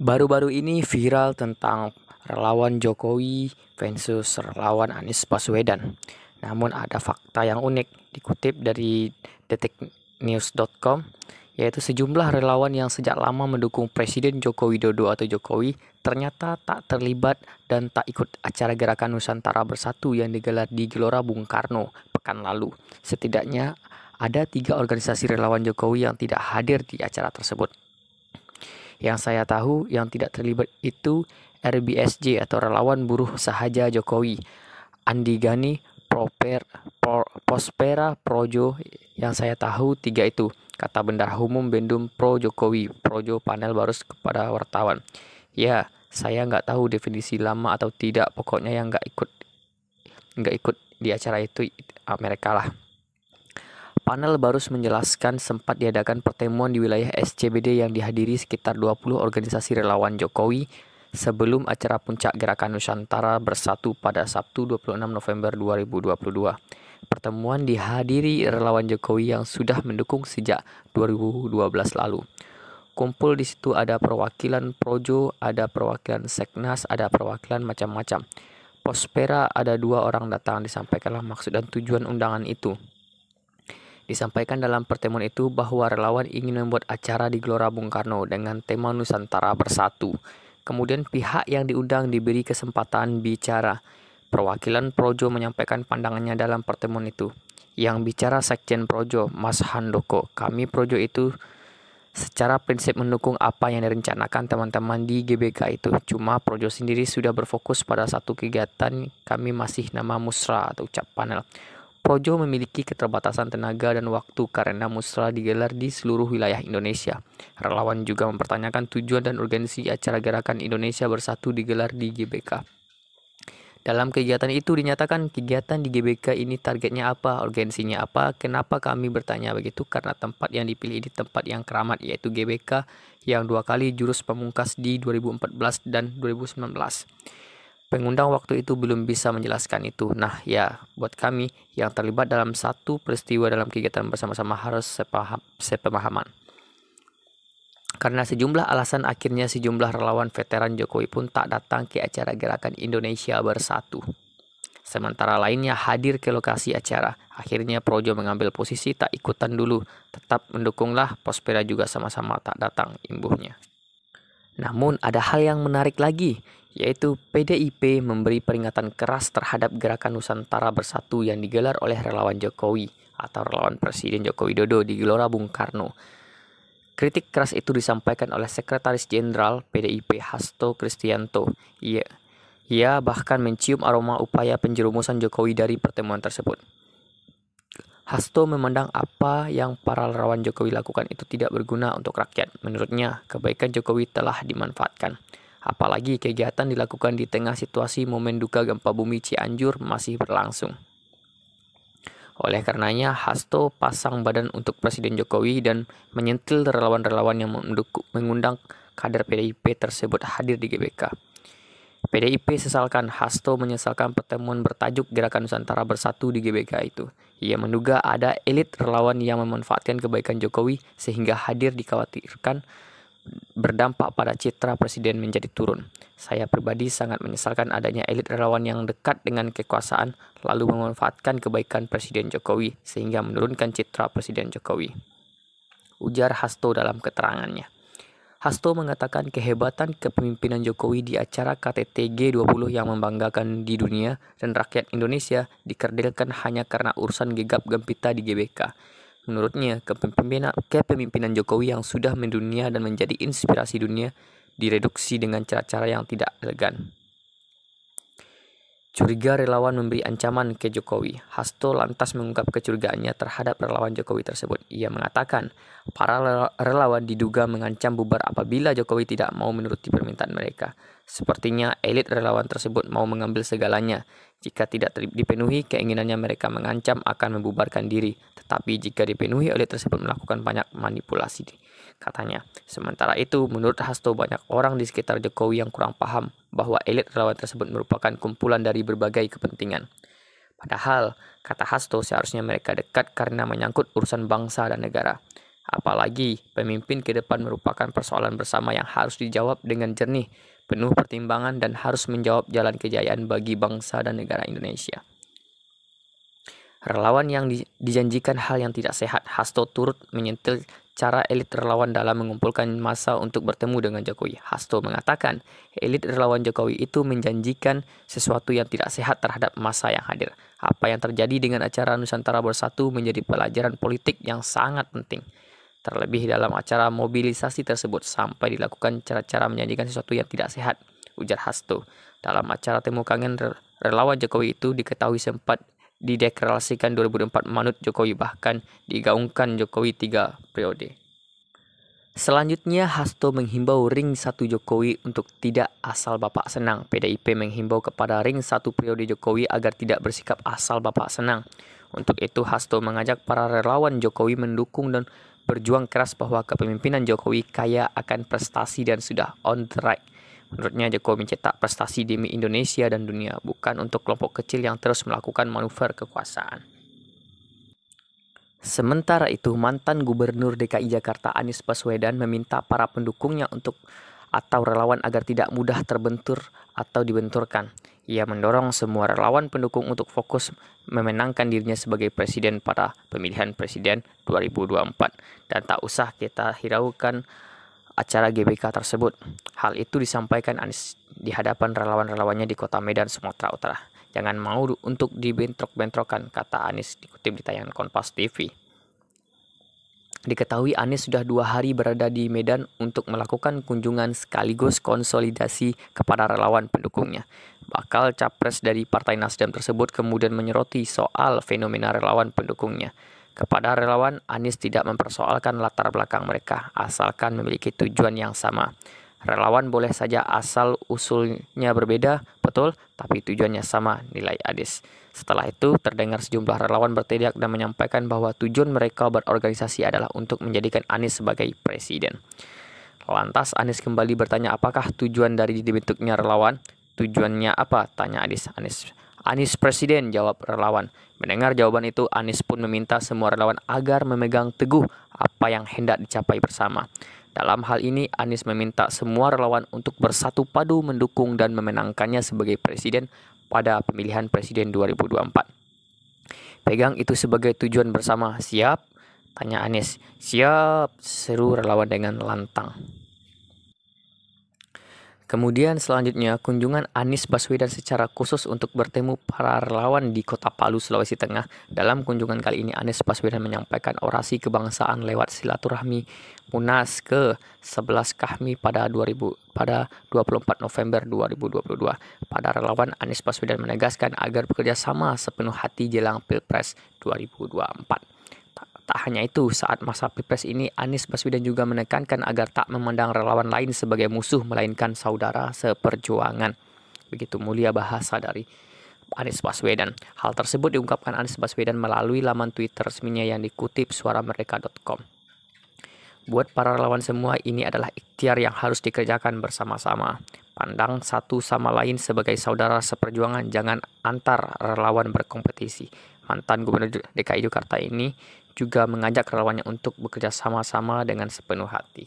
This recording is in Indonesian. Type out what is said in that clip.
Baru-baru ini viral tentang relawan Jokowi versus relawan Anies Baswedan. Namun ada fakta yang unik dikutip dari detiknews.com, yaitu sejumlah relawan yang sejak lama mendukung Presiden Joko Widodo atau Jokowi ternyata tak terlibat dan tak ikut acara Gerakan Nusantara Bersatu yang digelar di Gelora Bung Karno pekan lalu. Setidaknya ada 3 organisasi relawan Jokowi yang tidak hadir di acara tersebut. Yang saya tahu yang tidak terlibat itu RBSJ atau Relawan Buruh Sahaja Jokowi, Andi Gani, Pospera Projo. Yang saya tahu 3 itu, kata Bendahara Umum Bendum Pro Jokowi, Projo Panel Barus kepada wartawan. Ya, saya nggak tahu definisi lama atau tidak, pokoknya yang nggak ikut di acara itu mereka lah. Panel Barus menjelaskan sempat diadakan pertemuan di wilayah SCBD yang dihadiri sekitar 20 organisasi relawan Jokowi sebelum acara puncak Gerakan Nusantara Bersatu pada Sabtu 26 November 2022. Pertemuan dihadiri relawan Jokowi yang sudah mendukung sejak 2012 lalu. Kumpul di situ ada perwakilan Projo, ada perwakilan Seknas, ada perwakilan macam-macam. Pospera ada 2 orang datang, disampaikanlah maksud dan tujuan undangan itu. Disampaikan dalam pertemuan itu bahwa relawan ingin membuat acara di Gelora Bung Karno dengan tema Nusantara Bersatu. Kemudian pihak yang diundang diberi kesempatan bicara. Perwakilan Projo menyampaikan pandangannya dalam pertemuan itu. Yang bicara Sekjen Projo, Mas Handoko, kami Projo itu secara prinsip mendukung apa yang direncanakan teman-teman di GBK itu. Cuma Projo sendiri sudah berfokus pada satu kegiatan, kami masih nama Musra atau Cap Panel. Projo memiliki keterbatasan tenaga dan waktu karena musra digelar di seluruh wilayah Indonesia. Relawan juga mempertanyakan tujuan dan urgensi acara Gerakan Indonesia Bersatu digelar di GBK. Dalam kegiatan itu dinyatakan kegiatan di GBK ini targetnya apa, urgensinya apa, kenapa kami bertanya begitu, karena tempat yang dipilih di tempat yang keramat yaitu GBK yang 2 kali jurus pamungkas di 2014 dan 2019. Pengundang waktu itu belum bisa menjelaskan itu. Nah ya, buat kami yang terlibat dalam satu peristiwa dalam kegiatan bersama-sama harus sepemahaman. Karena sejumlah alasan akhirnya sejumlah relawan veteran Jokowi pun tak datang ke acara Gerakan Indonesia Bersatu. Sementara lainnya hadir ke lokasi acara. Akhirnya Projo mengambil posisi tak ikutan dulu. Tetap mendukunglah, Pospera juga sama-sama tak datang, imbuhnya. Namun ada hal yang menarik lagi, yaitu PDIP memberi peringatan keras terhadap Gerakan Nusantara Bersatu yang digelar oleh relawan Jokowi atau relawan Presiden Joko Widodo di Gelora Bung Karno. Kritik keras itu disampaikan oleh Sekretaris Jenderal PDIP Hasto Kristianto. Ia bahkan mencium aroma upaya penjerumusan Jokowi dari pertemuan tersebut. Hasto memandang apa yang para relawan Jokowi lakukan itu tidak berguna untuk rakyat. Menurutnya, kebaikan Jokowi telah dimanfaatkan. Apalagi kegiatan dilakukan di tengah situasi momen duka gempa bumi Cianjur masih berlangsung. Oleh karenanya, Hasto pasang badan untuk Presiden Jokowi dan menyentil relawan-relawan yang mengundang kader PDIP tersebut hadir di GBK. PDIP sesalkan, Hasto menyesalkan pertemuan bertajuk Gerakan Nusantara Bersatu di GBK itu. Ia menduga ada elit relawan yang memanfaatkan kebaikan Jokowi sehingga hadir dikhawatirkan berdampak pada citra presiden menjadi turun. Saya pribadi sangat menyesalkan adanya elit relawan yang dekat dengan kekuasaan lalu memanfaatkan kebaikan Presiden Jokowi sehingga menurunkan citra Presiden Jokowi, ujar Hasto dalam keterangannya. Hasto mengatakan kehebatan kepemimpinan Jokowi di acara KTT G20 yang membanggakan di dunia dan rakyat Indonesia dikerdilkan hanya karena urusan gegap gempita di GBK. Menurutnya, kepemimpinan Jokowi yang sudah mendunia dan menjadi inspirasi dunia direduksi dengan cara-cara yang tidak elegan. Curiga relawan memberi ancaman ke Jokowi. Hasto lantas mengungkap kecurigaannya terhadap relawan Jokowi tersebut. Ia mengatakan, para relawan diduga mengancam bubar apabila Jokowi tidak mau menuruti permintaan mereka. Sepertinya elit relawan tersebut mau mengambil segalanya. Jika tidak dipenuhi keinginannya, mereka mengancam akan membubarkan diri. Tetapi jika dipenuhi, elit tersebut melakukan banyak manipulasi, katanya. Sementara itu, menurut Hasto, banyak orang di sekitar Jokowi yang kurang paham bahwa elit relawan tersebut merupakan kumpulan dari berbagai kepentingan. Padahal, kata Hasto, seharusnya mereka dekat karena menyangkut urusan bangsa dan negara. Apalagi pemimpin ke depan merupakan persoalan bersama yang harus dijawab dengan jernih, penuh pertimbangan dan harus menjawab jalan kejayaan bagi bangsa dan negara Indonesia. Relawan yang dijanjikan hal yang tidak sehat. Hasto turut menyentil cara elit relawan dalam mengumpulkan massa untuk bertemu dengan Jokowi. Hasto mengatakan, elit relawan Jokowi itu menjanjikan sesuatu yang tidak sehat terhadap massa yang hadir. Apa yang terjadi dengan acara Nusantara Bersatu menjadi pelajaran politik yang sangat penting. Terlebih dalam acara mobilisasi tersebut sampai dilakukan cara-cara menjanjikan sesuatu yang tidak sehat, ujar Hasto. Dalam acara temu kangen relawan Jokowi itu diketahui sempat dideklarasikan 2004 manut Jokowi, bahkan digaungkan Jokowi 3 periode. Selanjutnya, Hasto menghimbau ring 1 Jokowi untuk tidak asal Bapak senang. PDIP menghimbau kepada ring 1 periode Jokowi agar tidak bersikap asal Bapak senang. Untuk itu, Hasto mengajak para relawan Jokowi mendukung dan berjuang keras bahwa kepemimpinan Jokowi kaya akan prestasi dan sudah on track. Menurutnya, Jokowi mencetak prestasi demi Indonesia dan dunia, bukan untuk kelompok kecil yang terus melakukan manuver kekuasaan. Sementara itu, mantan Gubernur DKI Jakarta Anies Baswedan meminta para pendukungnya atau relawan agar tidak mudah terbentur atau dibenturkan. Ia mendorong semua relawan pendukung untuk fokus memenangkan dirinya sebagai presiden pada pemilihan presiden 2024 dan tak usah kita hiraukan acara GBK tersebut. Hal itu disampaikan Anies di hadapan relawan-relawannya di Kota Medan, Sumatera Utara. Jangan mau untuk dibentrok-bentrokan, kata Anies dikutip di tayangan Kompas TV. Diketahui Anies sudah 2 hari berada di Medan untuk melakukan kunjungan sekaligus konsolidasi kepada relawan pendukungnya. Bakal capres dari Partai Nasdem tersebut kemudian menyoroti soal fenomena relawan pendukungnya. Kepada relawan, Anies tidak mempersoalkan latar belakang mereka, asalkan memiliki tujuan yang sama. Relawan boleh saja asal usulnya berbeda, betul, tapi tujuannya sama, nilai Anies. Setelah itu, terdengar sejumlah relawan berteriak dan menyampaikan bahwa tujuan mereka berorganisasi adalah untuk menjadikan Anies sebagai presiden. Lantas Anies kembali bertanya apakah tujuan dari dibentuknya relawan? Tujuannya apa? Tanya Anies presiden, jawab relawan. Mendengar jawaban itu, Anies pun meminta semua relawan agar memegang teguh apa yang hendak dicapai bersama. Dalam hal ini, Anies meminta semua relawan untuk bersatu padu mendukung dan memenangkannya sebagai presiden pada pemilihan presiden 2024. Pegang itu sebagai tujuan bersama, siap? Tanya Anies. Siap, seru relawan dengan lantang. Kemudian selanjutnya, kunjungan Anies Baswedan secara khusus untuk bertemu para relawan di Kota Palu, Sulawesi Tengah. Dalam kunjungan kali ini, Anies Baswedan menyampaikan orasi kebangsaan lewat silaturahmi Munas ke-11 KAHMI pada 24 November 2022. Pada relawan, Anies Baswedan menegaskan agar bekerja sama sepenuh hati jelang Pilpres 2024. Tak hanya itu, saat masa Pilpres ini, Anies Baswedan juga menekankan agar tak memandang relawan lain sebagai musuh, melainkan saudara seperjuangan. Begitu mulia bahasa dari Anies Baswedan. Hal tersebut diungkapkan Anies Baswedan melalui laman Twitter resminya yang dikutip suaramerdeka.com. Buat para relawan semua, ini adalah ikhtiar yang harus dikerjakan bersama-sama. Pandang satu sama lain sebagai saudara seperjuangan, jangan antar relawan berkompetisi. Mantan Gubernur DKI Jakarta ini juga mengajak relawannya untuk bekerja sama-sama dengan sepenuh hati.